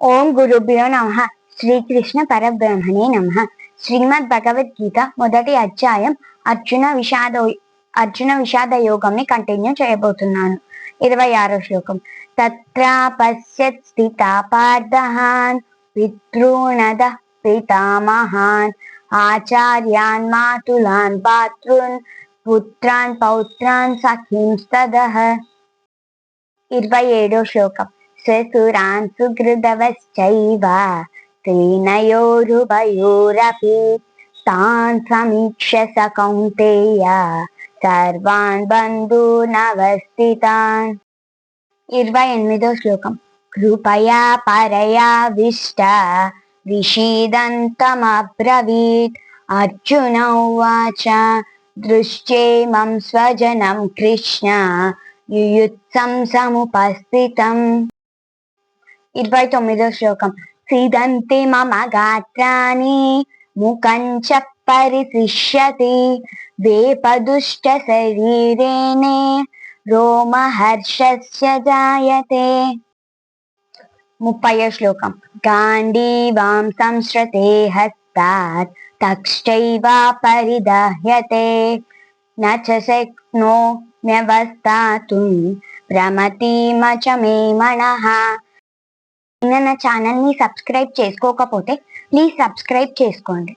ఓం గురుభ్యో నమః. శ్రీకృష్ణ పరబ్రహ్మణే నమః. శ్రీమద్ భగవద్గీత మొదటి అధ్యాయం అర్జున విషాద యోగంని కంటిన్యూ చేయబోతున్నాను. 26వ శ్లోకం. తత్రా పశ్యత్ స్థితా పార్థాన్ పితॄణద పితామహాన్ ఆచార్యాన్ మాతులాన్ భాతృన్ పుత్రాన్ పౌత్రాన్ సఖీంస్తదః. 27వ శ్లోకం. ససురాన్ సుహృదవశ్చైవ సేనయోరుభయోరపి తాన్ సమీక్ష్య స కౌంతేయ సర్వాన్ బంధూనవస్థితాన్. 28వ శ్లోకం. కృపయా పరయావిష్ట విషీదంతమబ్రవీత్. అర్జున ఉవాచ దృశ్యేమం స్వజనం కృష్ణ యుయుత్సం సముపస్థితం. 29వ శ్లోకం. సీదంతి మమ గాత్రాని ముఖం చ పరిశిష్యతి వేపదుష్ట శరీరేణే రోమహర్షస్య జాయతే. 30వ శ్లోకం. గాంధీవాం సంశ్రతే హస్తాత్ తక్షైవ పరిదహ్యతే న చ శక్నోమ్యవస్థాతుం భ్రమతీమ చ మే మనః. నా ఛానల్ని సబ్స్క్రైబ్ చేసుకోకపోతే ప్లీజ్ సబ్స్క్రైబ్ చేసుకోండి.